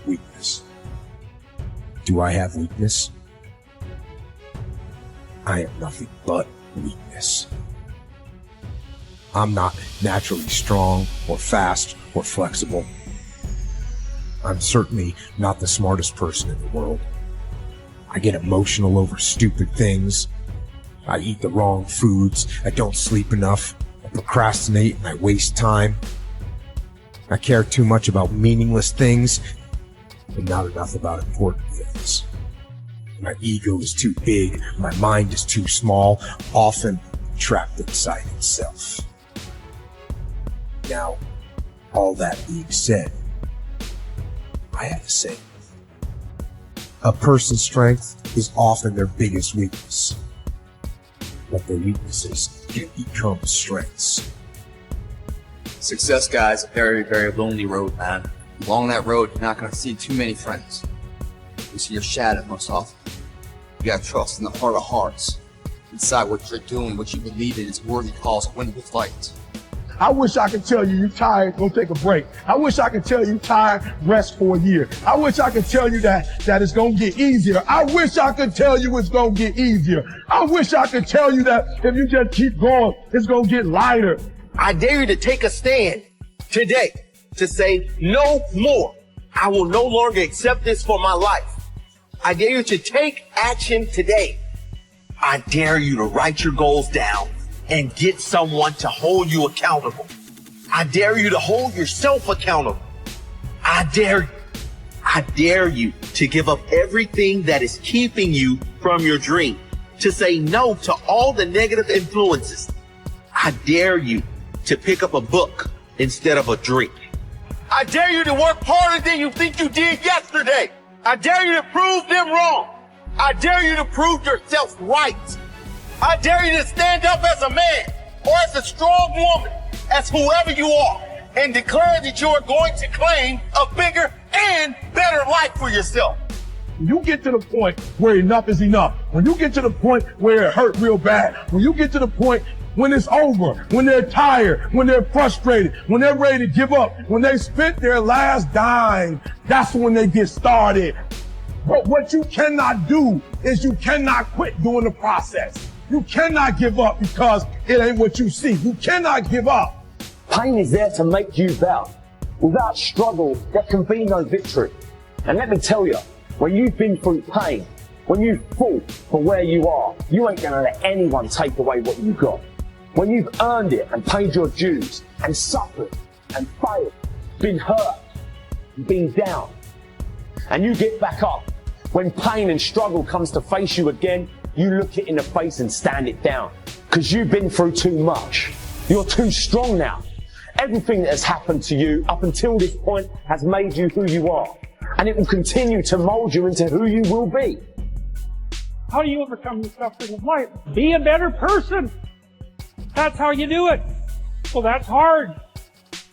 weakness. Do I have weakness? I am nothing but weakness. I'm not naturally strong or fast or flexible. I'm certainly not the smartest person in the world. I get emotional over stupid things. I eat the wrong foods. I don't sleep enough. I procrastinate and I waste time. I care too much about meaningless things and not enough about important things. My ego is too big. My mind is too small, often trapped inside itself. Now, all that being said, I have to say, a person's strength is often their biggest weakness, but their weaknesses can become strengths. Success, guys, a very, very lonely road, man. Along that road, you're not going to see too many friends. You see your shadow most often. You got to trust in the heart of hearts. Decide what you're doing, what you believe in is worthy cause to win the fight. I wish I could tell you you're tired, go take a break. I wish I could tell you tired, rest for a year. I wish I could tell you that it's going to get easier. I wish I could tell you it's going to get easier. I wish I could tell you that if you just keep going, it's going to get lighter. I dare you to take a stand today to say no more. I will no longer accept this for my life. I dare you to take action today. I dare you to write your goals down and get someone to hold you accountable. I dare you to hold yourself accountable. I dare you to give up everything that is keeping you from your dream, to say no to all the negative influences. I dare you to pick up a book instead of a drink. I dare you to work harder than you think you did yesterday. I dare you to prove them wrong. I dare you to prove yourself right. I dare you to stand up as a man or as a strong woman, as whoever you are, and declare that you are going to claim a bigger and better life for yourself. When you get to the point where enough is enough, when you get to the point where it hurt real bad, when you get to the point when it's over, when they're tired, when they're frustrated, when they're ready to give up, when they spent their last dime, that's when they get started. But what you cannot do is you cannot quit during the process. You cannot give up because it ain't what you see. You cannot give up. Pain is there to make you better. Without struggle, there can be no victory. And let me tell you, when you've been through pain, when you've fought for where you are, you ain't gonna let anyone take away what you got. When you've earned it and paid your dues and suffered and failed, been hurt, been down, and you get back up, when pain and struggle comes to face you again, you look it in the face and stand it down. Because you've been through too much. You're too strong now. Everything that has happened to you up until this point has made you who you are. And it will continue to mold you into who you will be. How do you overcome the suffering of life? Be a better person. That's how you do it. Well, that's hard.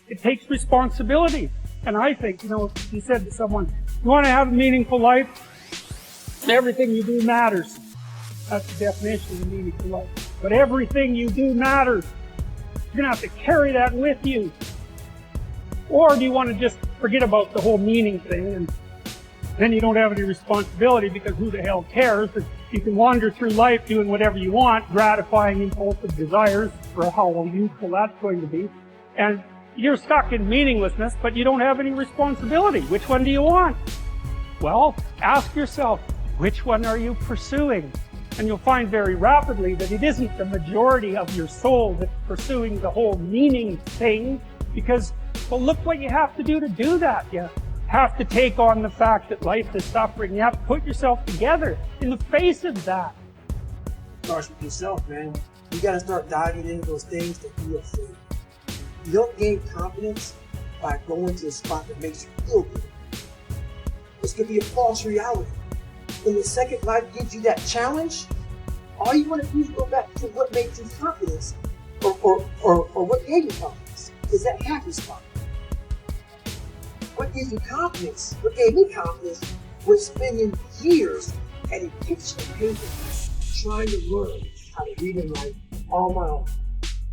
It takes responsibility. And I think, if you said to someone, you want to have a meaningful life? Everything you do matters. That's the definition of meaningful life. But everything you do matters. You're going to have to carry that with you. Or do you want to just forget about the whole meaning thing and then you don't have any responsibility because who the hell cares? You can wander through life doing whatever you want, gratifying impulsive desires for how useful that's going to be. And you're stuck in meaninglessness, but you don't have any responsibility. Which one do you want? Well, ask yourself, which one are you pursuing? And you'll find very rapidly that it isn't the majority of your soul that's pursuing the whole meaning thing, because, well, look what you have to do that. You have to take on the fact that life is suffering. You have to put yourself together in the face of that. Starts with yourself, man. You gotta start diving into those things that you are afraid. You don't gain confidence by going to a spot that makes you feel good. This could be a false reality. When the second life gives you that challenge, all you want to do is go back to what makes you confidence, or what gave you confidence. Is that happy spot? What gives you confidence? What gave me confidence was spending years at a kitchen table trying to learn how to read and write on my own,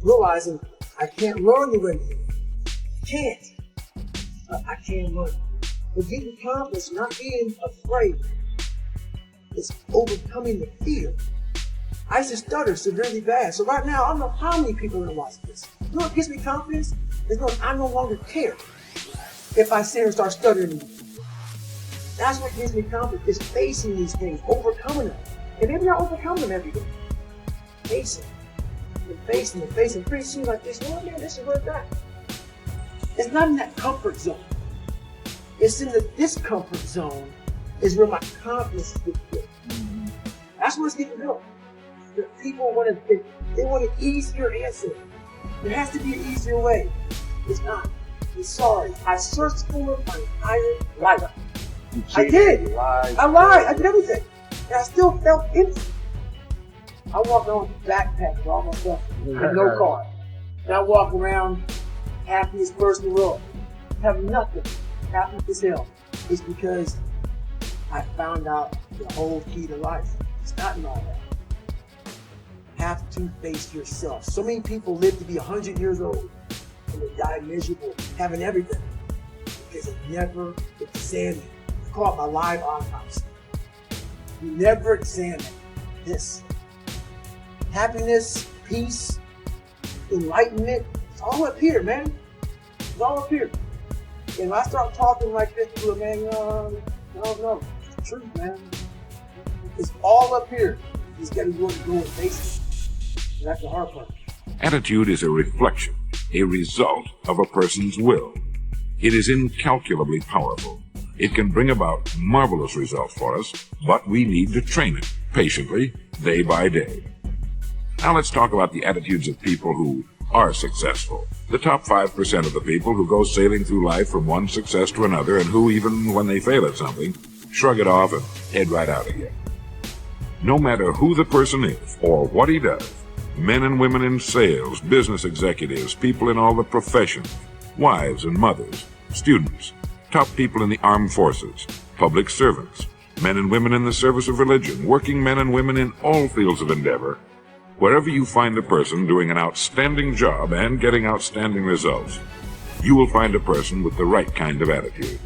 realizing I can't learn the way you can't, but I can learn. But getting confidence, not being afraid, is overcoming the fear. I used to stutter severely bad. So right now, I don't know how many people are going to watch this. You know what gives me confidence? Is knowing I no longer care if I sit here and start stuttering. That's what gives me confidence, is facing these things, overcoming them. And maybe not overcoming them every day. Facing and facing and facing. Pretty soon like this, oh man, this is where it's at. It's not in that comfort zone. It's in the discomfort zone is where my confidence is getting built. That's where it's getting built. The people want an easier answer. There has to be an easier way. It's not. I'm sorry. I searched for it my entire life. I did. I lied. I did everything. And I still felt empty. I walk around with a backpack with all my stuff with no car. And I walk around happiest person in the world. Have nothing. Happy as hell. It's because I found out the whole key to life. It's not in all that. You have to face yourself. So many people live to be 100 years old and they die miserable, having everything, because they never examined. I call it my live autopsy. You never examine this. Happiness, peace, enlightenment, it's all up here, man. It's all up here. And when I start talking like this to a man, no, it's the truth, man. It's all up here. You just gotta go and face it. And that's the hard part. Attitude is a reflection, a result of a person's will. It is incalculably powerful. It can bring about marvelous results for us, but we need to train it patiently, day by day. Now let's talk about the attitudes of people who are successful. The top 5% of the people who go sailing through life from one success to another and who, even when they fail at something, shrug it off and head right out again. No matter who the person is or what he does, men and women in sales, business executives, people in all the professions, wives and mothers, students, top people in the armed forces, public servants, men and women in the service of religion, working men and women in all fields of endeavor, wherever you find a person doing an outstanding job and getting outstanding results, you will find a person with the right kind of attitude.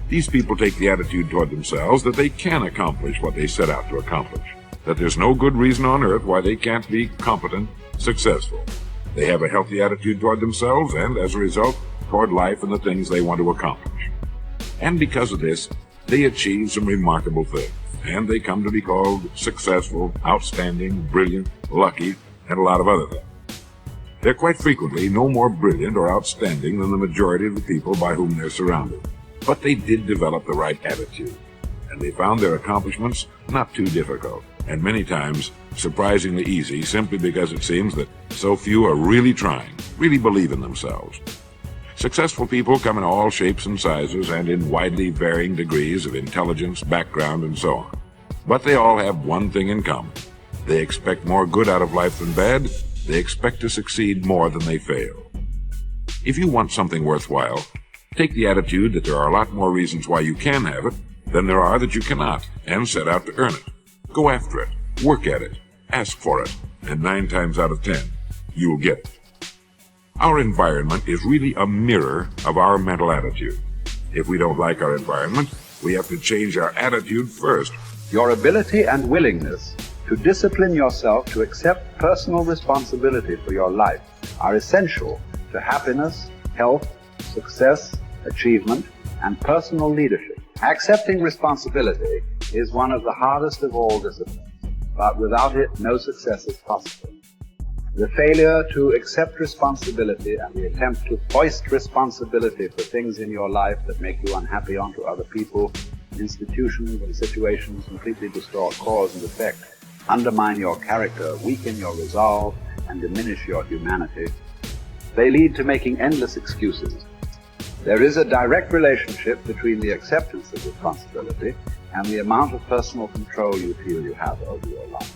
These people take the attitude toward themselves that they can accomplish what they set out to accomplish, that there's no good reason on earth why they can't be competent, successful. They have a healthy attitude toward themselves and, as a result, toward life and the things they want to accomplish. And because of this, they achieve some remarkable things, and they come to be called successful, outstanding, brilliant, lucky, and a lot of other things. They're quite frequently no more brilliant or outstanding than the majority of the people by whom they're surrounded. But they did develop the right attitude, and they found their accomplishments not too difficult, and many times surprisingly easy, simply because it seems that so few are really trying, really believe in themselves. Successful people come in all shapes and sizes and in widely varying degrees of intelligence, background, and so on. But they all have one thing in common. They expect more good out of life than bad. They expect to succeed more than they fail. If you want something worthwhile, take the attitude that there are a lot more reasons why you can have it than there are that you cannot, and set out to earn it. Go after it, work at it, ask for it, and 9 times out of 10, you will get it. Our environment is really a mirror of our mental attitude. If we don't like our environment, we have to change our attitude first. Your ability and willingness to discipline yourself to accept personal responsibility for your life are essential to happiness, health, success, achievement, and personal leadership. Accepting responsibility is one of the hardest of all disciplines, but without it, no success is possible. The failure to accept responsibility and the attempt to foist responsibility for things in your life that make you unhappy onto other people, institutions, and situations completely distort cause and effect, undermine your character, weaken your resolve, and diminish your humanity. They lead to making endless excuses. There is a direct relationship between the acceptance of responsibility and the amount of personal control you feel you have over your life.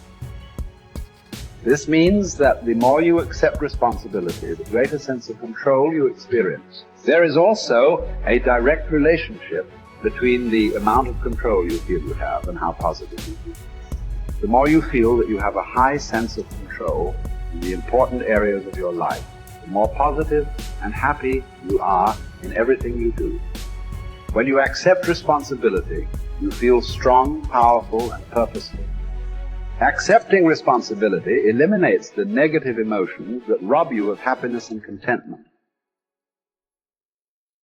This means that the more you accept responsibility, the greater sense of control you experience. There is also a direct relationship between the amount of control you feel you have and how positive you feel. The more you feel that you have a high sense of control in the important areas of your life, the more positive and happy you are in everything you do. When you accept responsibility, you feel strong, powerful, and purposeful. Accepting responsibility eliminates the negative emotions that rob you of happiness and contentment.